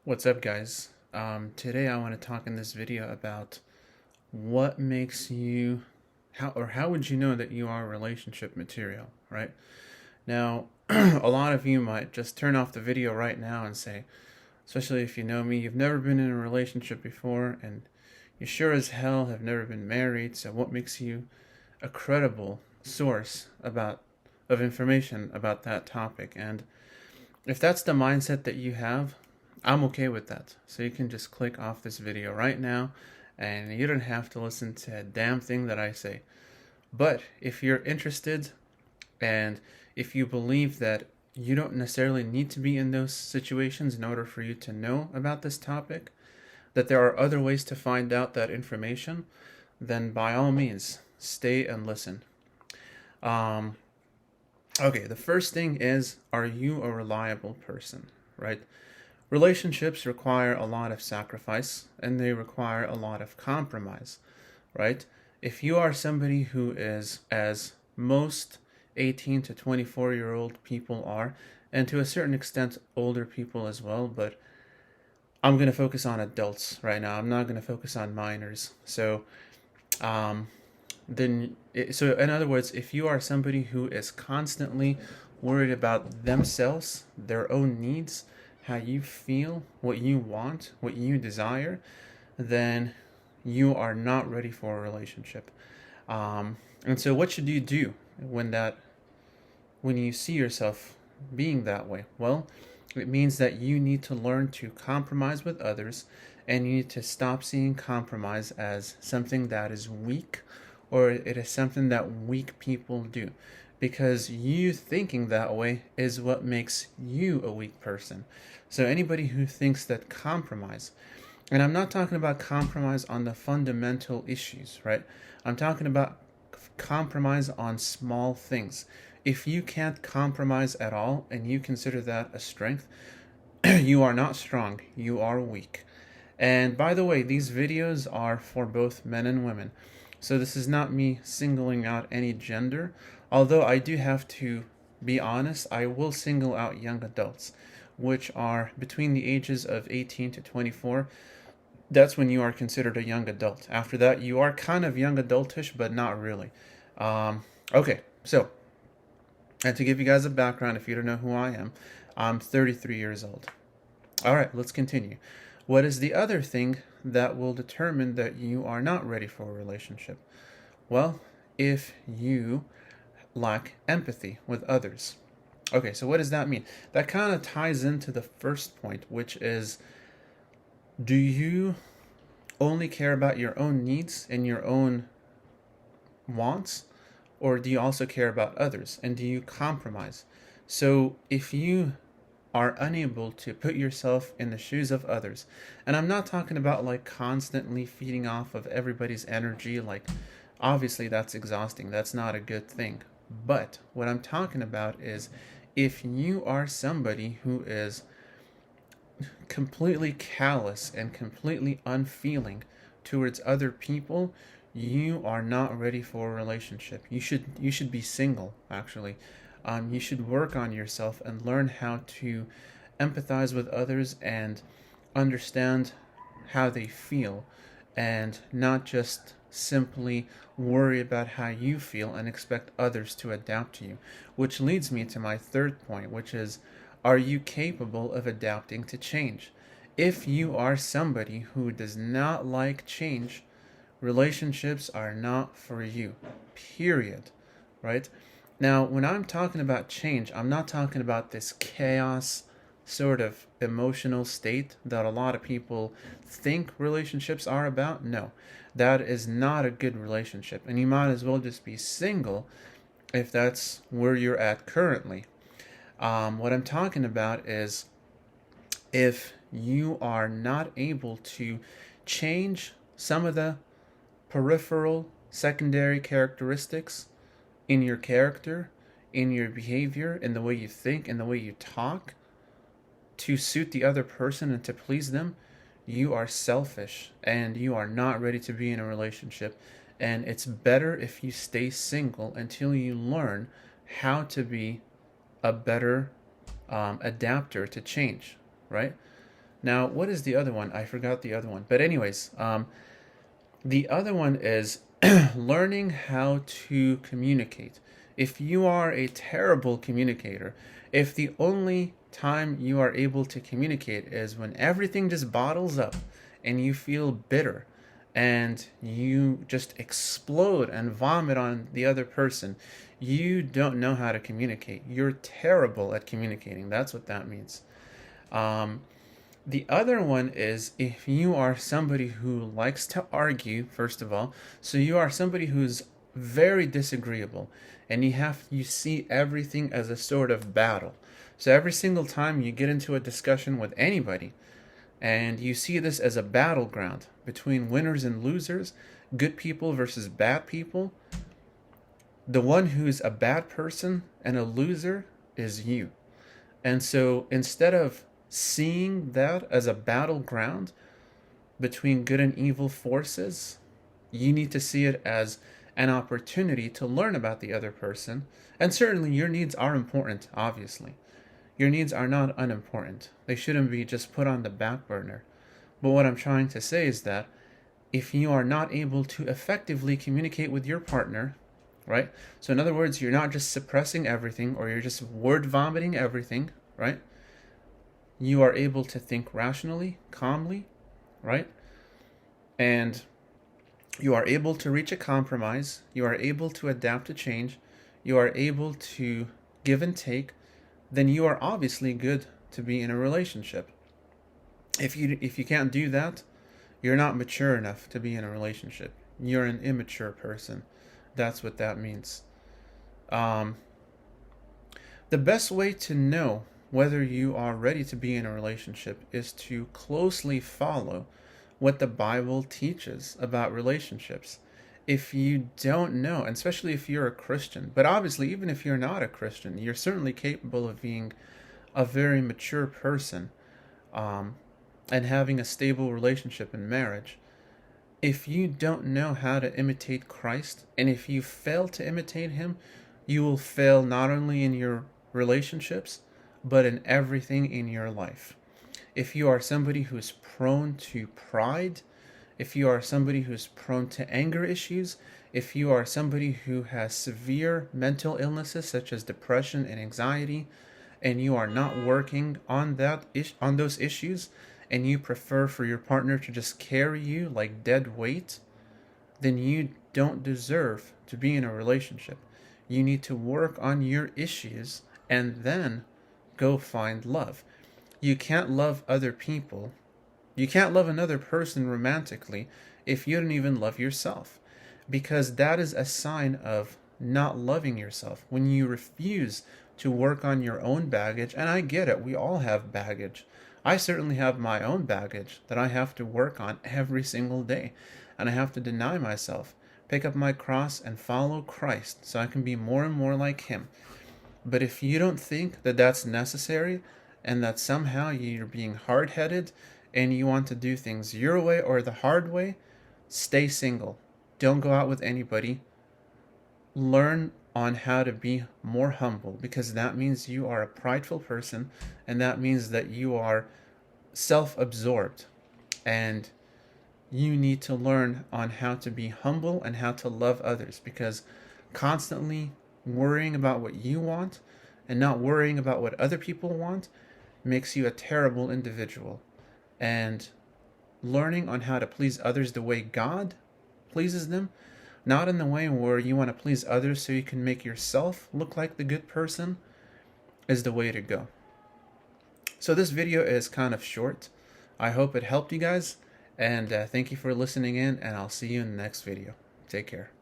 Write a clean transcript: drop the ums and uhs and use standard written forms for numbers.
What's up, guys? Today I want to talk in this video about what makes you, how would you know that you are relationship material, right? Now, a lot of you might just turn off the video right now and say, especially if you know me, you've never been in a relationship before and you sure as hell have never been married, so what makes you a credible source of information about that topic? And if that's the mindset that you have, I'm okay with that. So you can just click off this video right now and you don't have to listen to a damn thing that I say. But if you're interested and if you believe that you don't necessarily need to be in those situations in order for you to know about this topic, that there are other ways to find out that information, then by all means, stay and listen. Um, okay, the first thing is, are you a reliable person, right? Relationships require a lot of sacrifice and they require a lot of compromise, right? If you are somebody who is, as most 18 to 24-year-old people are, and to a certain extent older people as well, but I'm going to focus on adults right now. I'm not going to focus on minors. Um, so in other words, if you are somebody who is constantly worried about themselves, their own needs, how you feel, what you want, what you desire, then you are not ready for a relationship. And so what should you do when you see yourself being that way? Well, it means that you need to learn to compromise with others, and you need to stop seeing compromise as something that is weak, or it is something that weak people do. Because you thinking that way is what makes you a weak person. So anybody who thinks that compromise, and I'm not talking about compromise on the fundamental issues, right? I'm talking about compromise on small things. If you can't compromise at all and you consider that a strength, you are not strong, you are weak. And by the way, these videos are for both men and women. So this is not me singling out any gender, although I do have to be honest, I will single out young adults, which are between the ages of 18 to 24. That's when you are considered a young adult. After that, you are kind of young adultish, but not really. Okay, so, and to give you guys a background, if you don't know who I am, I'm 33 years old. All right, let's continue. What is the other thing that will determine that you are not ready for a relationship? Well, if you lack empathy with others. Okay, so what does that mean? That kind of ties into the first point, which is, do you only care about your own needs and your own wants, or do you also care about others? And do you compromise? So if you are unable to put yourself in the shoes of others, and I'm not talking about like constantly feeding off of everybody's energy, like obviously that's exhausting, that's not a good thing. But what I'm talking about is, if you are somebody who is completely callous and completely unfeeling towards other people, you are not ready for a relationship. You should be single, actually. You should work on yourself and learn how to empathize with others and understand how they feel, and not just simply worry about how you feel and expect others to adapt to you. Which leads me to my third point, which is, are you capable of adapting to change? If you are somebody who does not like change, relationships are not for you. Period. Right? Now, when I'm talking about change, I'm not talking about this chaos sort of emotional state that a lot of people think relationships are about. No, that is not a good relationship. And you might as well just be single if that's where you're at currently. What I'm talking about is, if you are not able to change some of the peripheral secondary characteristics in your character, in your behavior, in the way you think, in the way you talk, to suit the other person and to please them, you are selfish and you are not ready to be in a relationship. And it's better if you stay single until you learn how to be a better adapter to change, right? Now, what is the other one? I forgot the other one. But anyways, the other one is learning how to communicate. If you are a terrible communicator, if the only time you are able to communicate is when everything just bottles up and you feel bitter and you just explode and vomit on the other person, you don't know how to communicate. You're terrible at communicating. That's what that means. The other one is if you are somebody who likes to argue, first of all, so you are somebody who's very disagreeable and you see everything as a sort of battle. So every single time you get into a discussion with anybody and you see this as a battleground between winners and losers, good people versus bad people, the one who's a bad person and a loser is you. And so instead of seeing that as a battleground between good and evil forces, you need to see it as an opportunity to learn about the other person. And certainly your needs are important, obviously. Your needs are not unimportant. They shouldn't be just put on the back burner. But what I'm trying to say is that if you are not able to effectively communicate with your partner, right? So in other words, you're not just suppressing everything or you're just word vomiting everything, right? You are able to think rationally, calmly, right? And you are able to reach a compromise. You are able to adapt to change. You are able to give and take. Then you are obviously good to be in a relationship. If you can't do that, you're not mature enough to be in a relationship. You're an immature person. That's what that means. The best way to know whether you are ready to be in a relationship is to closely follow what the Bible teaches about relationships. If you don't know, and especially if you're a Christian, but obviously even if you're not a Christian, you're certainly capable of being a very mature person and having a stable relationship in marriage. If you don't know how to imitate Christ, and if you fail to imitate him, you will fail not only in your relationships, but in everything in your life. If you are somebody who is prone to pride, if you are somebody who's prone to anger issues, if you are somebody who has severe mental illnesses such as depression and anxiety, and you are not working on those issues, and you prefer for your partner to just carry you like dead weight, then you don't deserve to be in a relationship. You need to work on your issues and then go find love. You can't love other people. You can't love another person romantically if you don't even love yourself, because that is a sign of not loving yourself. When you refuse to work on your own baggage, and I get it, we all have baggage. I certainly have my own baggage that I have to work on every single day, and I have to deny myself, pick up my cross, and follow Christ so I can be more and more like him. But if you don't think that that's necessary, and that somehow you're being hard-headed and you want to do things your way or the hard way, stay single. Don't go out with anybody. Learn on how to be more humble, because that means you are a prideful person, and that means that you are self-absorbed, and you need to learn on how to be humble and how to love others, because constantly worrying about what you want and not worrying about what other people want makes you a terrible individual. And learning on how to please others the way God pleases them, not in the way where you want to please others so you can make yourself look like the good person, is the way to go. So this video is kind of short. I hope it helped you guys, and thank you for listening in, and I'll see you in the next video. Take care.